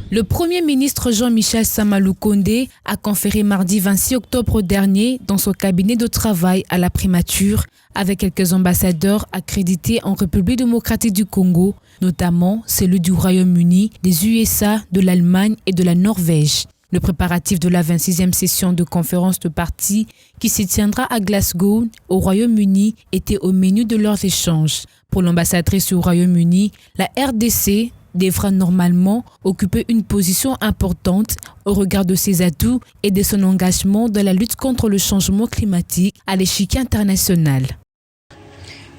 Le Premier ministre Jean-Michel Samalou Condé a conféré mardi 26 octobre dernier dans son cabinet de travail à la primature avec quelques ambassadeurs accrédités en République démocratique du Congo, notamment celui du Royaume-Uni, des USA, de l'Allemagne et de la Norvège. Le préparatif de la 26e session de conférence de partis qui se tiendra à Glasgow, au Royaume-Uni, était au menu de leurs échanges. Pour l'ambassadrice du Royaume-Uni, la RDC devra normalement occuper une position importante au regard de ses atouts et de son engagement dans la lutte contre le changement climatique à l'échiquier international.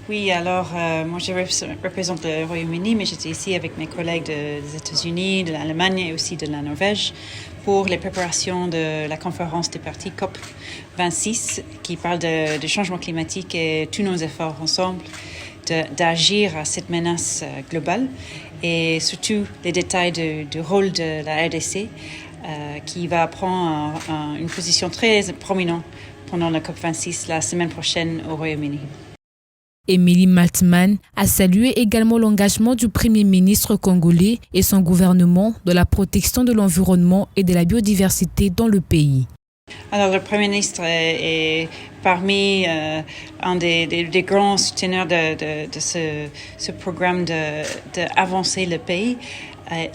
Oui, alors moi je représente le Royaume-Uni, mais j'étais ici avec mes collègues des États-Unis, de l'Allemagne et aussi de la Norvège pour les préparations de la conférence des partis COP26 qui parle de changement climatique et tous nos efforts ensemble d'agir à cette menace globale et surtout les détails du rôle de la RDC qui va prendre une position très prominente pendant la COP26 la semaine prochaine au Royaume-Uni. Émilie Maltman a salué également l'engagement du Premier ministre congolais et son gouvernement dans la protection de l'environnement et de la biodiversité dans le pays. Alors, le Premier ministre est parmi un des grands souteneurs de ce programme d'avancer le pays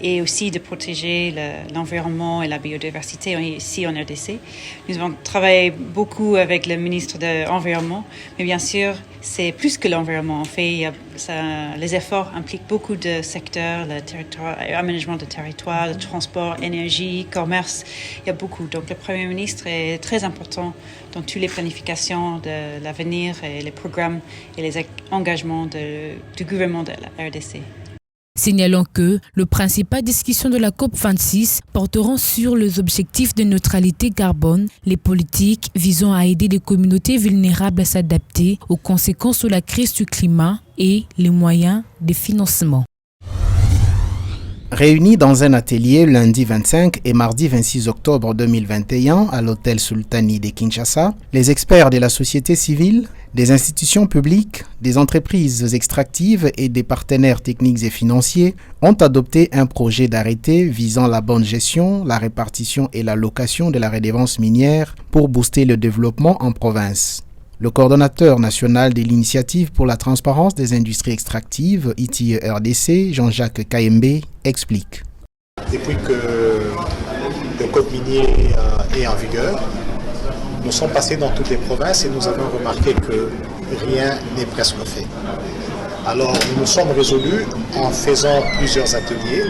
et aussi de protéger l'environnement et la biodiversité ici en RDC. Nous avons travaillé beaucoup avec le ministre de l'Environnement, mais bien sûr, c'est plus que l'environnement. En fait, les efforts impliquent beaucoup de secteurs, le territoire, aménagement de territoire, le transport, énergie, commerce. Il y a beaucoup. Donc, le Premier ministre est très important dans toutes les planifications de l'avenir et les programmes et les engagements du gouvernement de la RDC. Signalons que les principales discussions de la COP26 porteront sur les objectifs de neutralité carbone, les politiques visant à aider les communautés vulnérables à s'adapter aux conséquences de la crise du climat et les moyens de financement. Réunis dans un atelier lundi 25 et mardi 26 octobre 2021 à l'hôtel Sultani de Kinshasa, les experts de la société civile, des institutions publiques, des entreprises extractives et des partenaires techniques et financiers ont adopté un projet d'arrêté visant la bonne gestion, la répartition et la location de la redevance minière pour booster le développement en province. Le coordonnateur national de l'initiative pour la transparence des industries extractives, ITIE RDC, Jean-Jacques Kayembe, explique. Depuis que le code minier est en vigueur, nous sommes passés dans toutes les provinces et nous avons remarqué que rien n'est presque fait. Alors nous nous sommes résolus en faisant plusieurs ateliers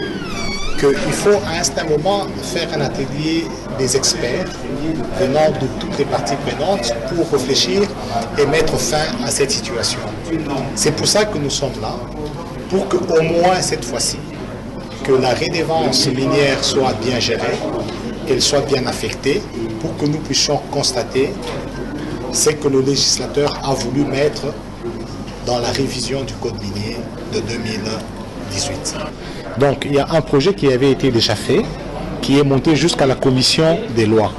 qu'il faut à un certain moment faire un atelier des experts venant de toutes les parties prenantes pour réfléchir et mettre fin à cette situation. C'est pour ça que nous sommes là, pour qu'au moins cette fois-ci, que la redevance minière soit bien gérée, qu'elle soit bien affectée, pour que nous puissions constater ce que le législateur a voulu mettre dans la révision du code minier de 2018. Donc il y a un projet qui avait été déjà fait, qui est monté jusqu'à la commission des lois.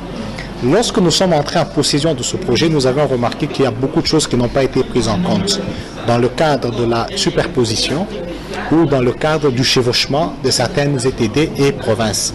Lorsque nous sommes entrés en possession de ce projet, nous avons remarqué qu'il y a beaucoup de choses qui n'ont pas été prises en compte dans le cadre de la superposition ou dans le cadre du chevauchement de certaines ETD et provinces.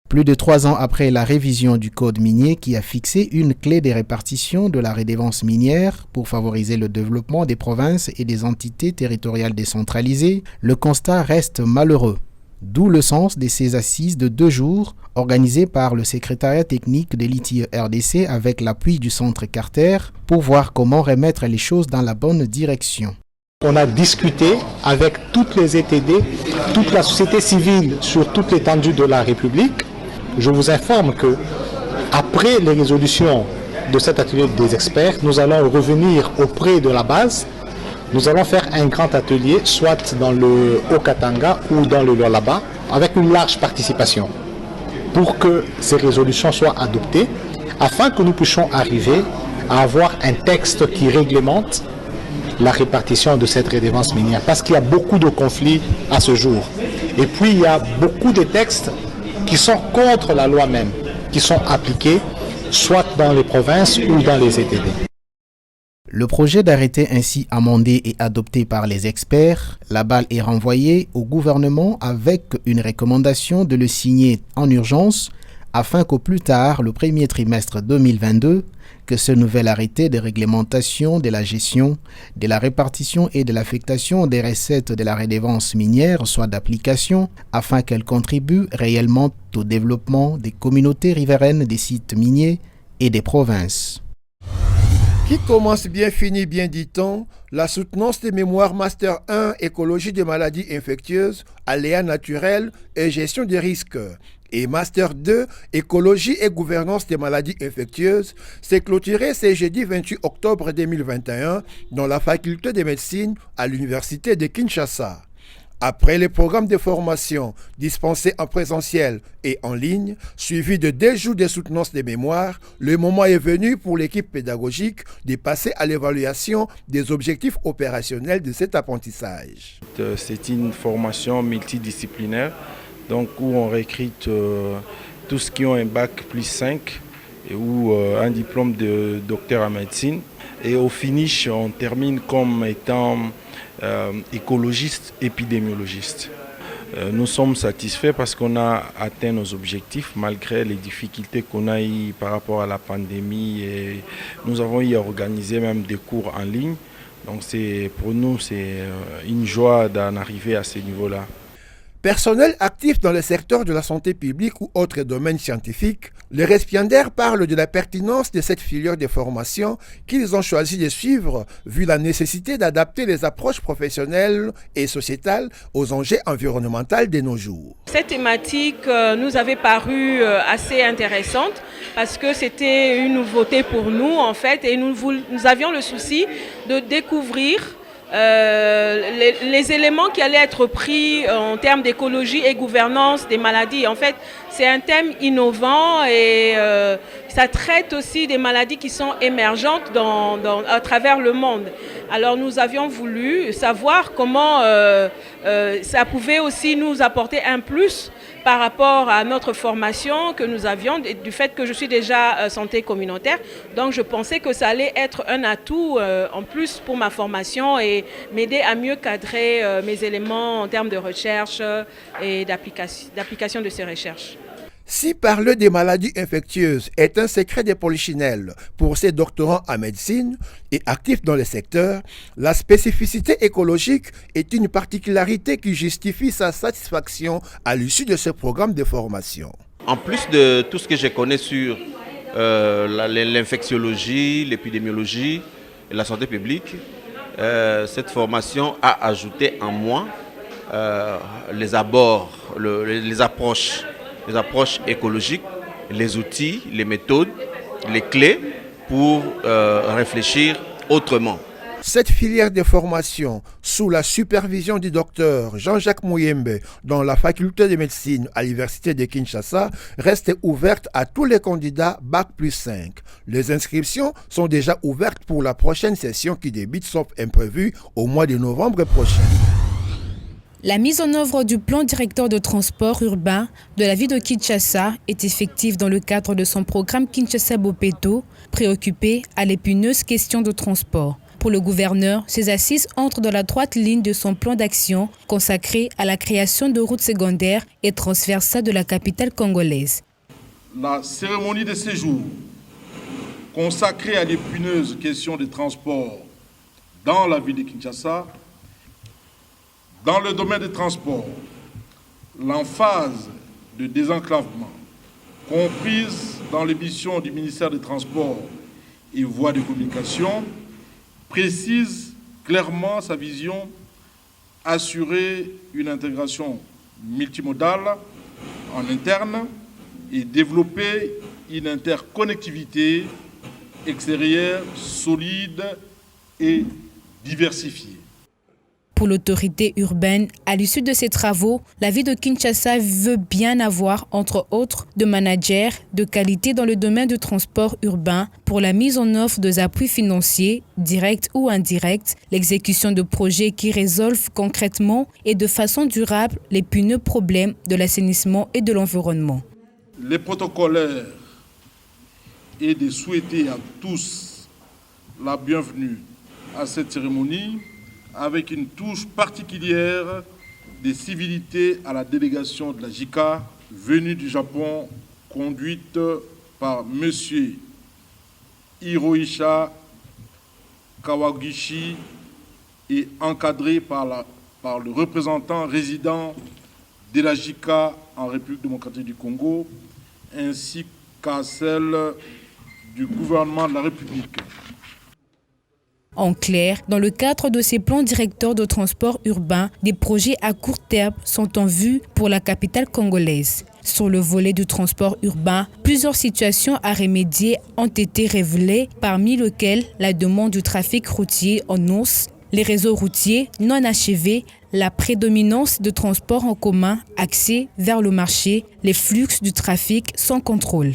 Plus de 3 ans après la révision du code minier qui a fixé une clé de répartition de la redevance minière pour favoriser le développement des provinces et des entités territoriales décentralisées, le constat reste malheureux. D'où le sens de ces assises de 2 jours organisées par le secrétariat technique de l'ITIE RDC avec l'appui du centre Carter pour voir comment remettre les choses dans la bonne direction. On a discuté avec toutes les ETD, toute la société civile sur toute l'étendue de la République. Je vous informe que après les résolutions de cet atelier des experts, nous allons revenir auprès de la base. Nous allons faire un grand atelier, soit dans le Haut-Katanga ou dans le Lualaba, avec une large participation, pour que ces résolutions soient adoptées, afin que nous puissions arriver à avoir un texte qui réglemente la répartition de cette redevance minière, parce qu'il y a beaucoup de conflits à ce jour. Et puis il y a beaucoup de textes qui sont contre la loi même, qui sont appliqués soit dans les provinces ou dans les ETD. Le projet d'arrêté ainsi amendé et adopté par les experts, la balle est renvoyée au gouvernement avec une recommandation de le signer en urgence afin qu'au plus tard, le premier trimestre 2022, que ce nouvel arrêté de réglementation de la gestion, de la répartition et de l'affectation des recettes de la redevance minière soit d'application afin qu'elle contribue réellement au développement des communautés riveraines des sites miniers et des provinces. Qui commence bien finit bien, dit-on. La soutenance des mémoires Master 1 Écologie des maladies infectieuses, aléas naturels et gestion des risques et Master 2 Écologie et gouvernance des maladies infectieuses s'est clôturé ce jeudi 28 octobre 2021 dans la faculté de médecine à l'université de Kinshasa. Après les programmes de formation dispensés en présentiel et en ligne, suivis de 2 jours de soutenance des mémoires, le moment est venu pour l'équipe pédagogique de passer à l'évaluation des objectifs opérationnels de cet apprentissage. C'est une formation multidisciplinaire, donc où on recrute tous ceux qui ont un bac plus 5 ou un diplôme de docteur en médecine. Et au finish, on termine comme étant écologiste, épidémiologiste. Nous sommes satisfaits parce qu'on a atteint nos objectifs malgré les difficultés qu'on a eues par rapport à la pandémie et nous avons eu à organiser même des cours en ligne. Donc pour nous, c'est une joie d'en arriver à ce niveau-là. Personnel actif dans le secteur de la santé publique ou autres domaines scientifiques, les récipiendaires parlent de la pertinence de cette filière de formation qu'ils ont choisi de suivre vu la nécessité d'adapter les approches professionnelles et sociétales aux enjeux environnementaux de nos jours. Cette thématique nous avait paru assez intéressante parce que c'était une nouveauté pour nous en fait et nous avions le souci de découvrir les éléments qui allaient être pris en termes d'écologie et gouvernance des maladies. En fait, c'est un thème innovant et ça traite aussi des maladies qui sont émergentes à travers le monde. Alors nous avions voulu savoir comment ça pouvait aussi nous apporter un plus par rapport à notre formation que nous avions, du fait que je suis déjà santé communautaire. Donc je pensais que ça allait être un atout en plus pour ma formation et m'aider à mieux cadrer mes éléments en termes de recherche et d'application de ces recherches. Si parler des maladies infectieuses est un secret de polichinelle pour ces doctorants en médecine et actifs dans le secteur, la spécificité écologique est une particularité qui justifie sa satisfaction à l'issue de ce programme de formation. En plus de tout ce que je connais sur l'infectiologie, l'épidémiologie et la santé publique, cette formation a ajouté en moi les approches écologiques, les outils, les méthodes, les clés pour réfléchir autrement. Cette filière de formation, sous la supervision du docteur Jean-Jacques Mouyembe dans la faculté de médecine à l'université de Kinshasa, reste ouverte à tous les candidats Bac plus 5. Les inscriptions sont déjà ouvertes pour la prochaine session qui débute sauf imprévu au mois de novembre prochain. La mise en œuvre du plan directeur de transport urbain de la ville de Kinshasa est effective dans le cadre de son programme Kinshasa Bopeto, préoccupé à l'épineuse question de transport. Pour le gouverneur, ces assises entrent dans la droite ligne de son plan d'action consacré à la création de routes secondaires et transversales de la capitale congolaise. La cérémonie de séjour consacrée à l'épineuse question des transports dans la ville de Kinshasa. Dans le domaine des transports, l'emphase de désenclavement, comprise dans les missions du ministère des Transports et Voies de communication, précise clairement sa vision, assurer une intégration multimodale en interne et développer une interconnectivité extérieure solide et diversifiée. Pour l'autorité urbaine, à l'issue de ces travaux, la ville de Kinshasa veut bien avoir, entre autres, de managers de qualité dans le domaine du transport urbain pour la mise en œuvre des appuis financiers, directs ou indirects, l'exécution de projets qui résolvent concrètement et de façon durable l'épineux problème de l'assainissement et de l'environnement. Les protocolaires est de souhaiter à tous la bienvenue à cette cérémonie avec une touche particulière de civilité à la délégation de la JICA venue du Japon, conduite par M. Hiroisha Kawagishi et encadrée par le représentant résident de la JICA en République démocratique du Congo, ainsi qu'à celle du gouvernement de la République. En clair, dans le cadre de ces plans directeurs de transport urbain, des projets à court terme sont en vue pour la capitale congolaise. Sur le volet du transport urbain, plusieurs situations à remédier ont été révélées, parmi lesquelles la demande du trafic routier en hausse, les réseaux routiers non achevés, la prédominance de transports en commun axés vers le marché, les flux du trafic sans contrôle.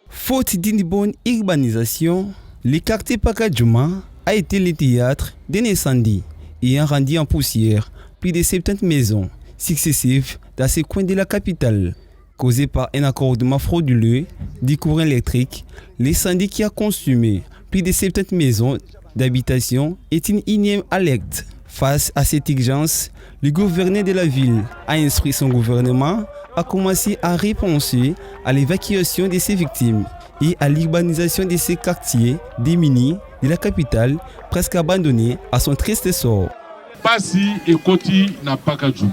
Faute d'une bonne urbanisation, le quartier Pakadjouma a été le théâtre d'un incendie ayant rendu en poussière plus de 70 maisons successives dans ce coin de la capitale. Causé par un accordement frauduleux du courant électrique, l'incendie qui a consumé plus de 70 maisons d'habitation est une énième alerte. Face à cette urgence, le gouverneur de la ville a instruit son gouvernement à commencer à repenser à l'évacuation de ses victimes et à l'urbanisation de ces quartiers démunis de la capitale, presque abandonnés à son triste sort. Pasi et Koti n'a pas qu'à jouer.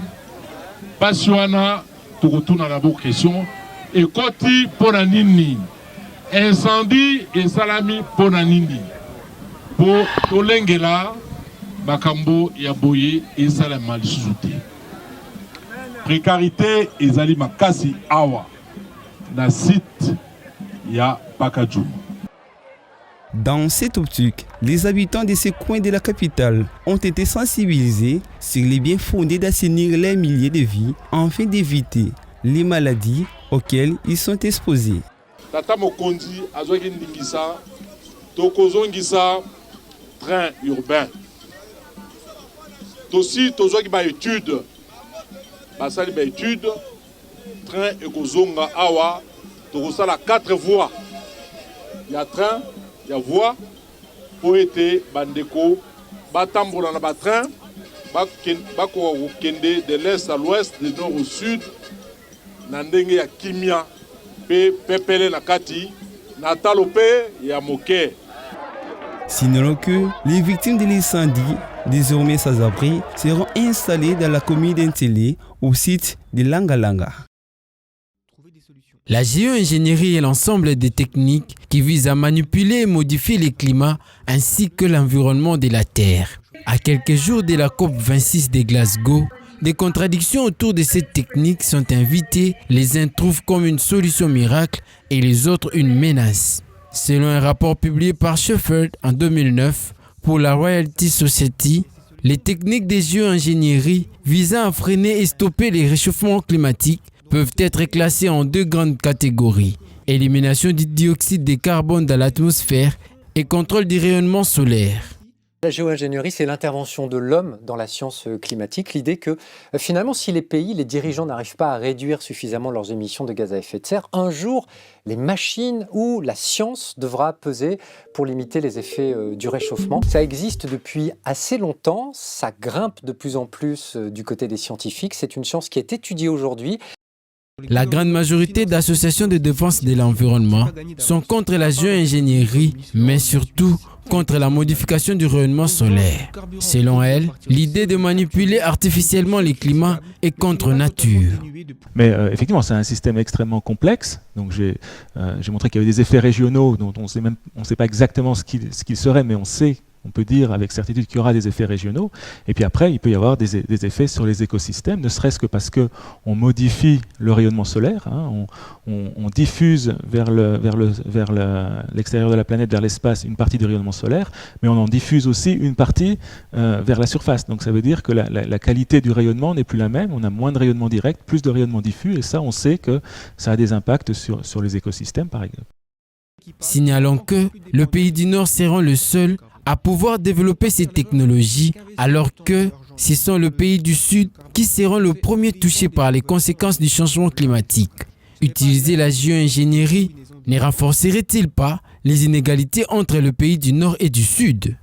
Pasiwana, tu retournes à la bonne question. Et Koti pour la nini. Incendie et salami pour la nini. Pour Tolengela, Bakambo, Yaboye et Salamali Suzouté. Précarité et Zali Makasi Awa. La site ya Pakadjoum. Dans cette optique, les habitants de ces coins de la capitale ont été sensibilisés sur les biens fondés d'assainir les milliers de vies afin d'éviter les maladies auxquelles ils sont exposés. Tata Mokondi azwaki ndingisa tokozongisa train urbain. Tosi tozwaki ba étude basali ba étude train ekozonga awa tokosala 4 voies. Il y a train, il y a voie pour être bandeko batambola na ba train bako kende de l'est à l'ouest, de nord au sud na ndenge ya kimia pe pepele na kati na talope ya moke. Sinon que les victimes de l'incendie, désormais sans abri, seront installées dans la commune d'Entélé au site de Langalanga. La géo-ingénierie est l'ensemble des techniques qui visent à manipuler et modifier le climat ainsi que l'environnement de la Terre. À quelques jours de la COP26 de Glasgow, des contradictions autour de cette technique sont invitées. Les uns trouvent comme une solution miracle et les autres une menace. Selon un rapport publié par Shepherd en 2009 pour la Royalty Society, les techniques de géo-ingénierie visant à freiner et stopper les réchauffements climatiques peuvent être classées en 2 grandes catégories: élimination du dioxyde de carbone dans l'atmosphère et contrôle du rayonnement solaire. La géo-ingénierie, c'est l'intervention de l'homme dans la science climatique. L'idée que finalement, si les pays, les dirigeants n'arrivent pas à réduire suffisamment leurs émissions de gaz à effet de serre, un jour, les machines ou la science devra peser pour limiter les effets du réchauffement. Ça existe depuis assez longtemps, ça grimpe de plus en plus du côté des scientifiques. C'est une science qui est étudiée aujourd'hui. La grande majorité d'associations de défense de l'environnement sont contre la géo-ingénierie, mais surtout contre la modification du rayonnement solaire. Selon elles, l'idée de manipuler artificiellement le climat est contre nature. Mais effectivement, c'est un système extrêmement complexe. Donc j'ai montré qu'il y avait des effets régionaux dont on ne sait pas exactement ce qu'ils seraient, mais on peut dire avec certitude qu'il y aura des effets régionaux. Et puis après, il peut y avoir des effets sur les écosystèmes, ne serait-ce que parce qu'on modifie le rayonnement solaire, hein, on diffuse vers l'extérieur de la planète, vers l'espace, une partie du rayonnement solaire, mais on en diffuse aussi une partie vers la surface. Donc ça veut dire que la qualité du rayonnement n'est plus la même, on a moins de rayonnement direct, plus de rayonnement diffus, et ça, on sait que ça a des impacts sur les écosystèmes, par exemple. Signalons que le pays du Nord sera le seul à pouvoir développer ces technologies, alors que ce sont les pays du Sud qui seront le premier touchés par les conséquences du changement climatique. Utiliser la géo-ingénierie ne renforcerait-il pas les inégalités entre le pays du Nord et du Sud.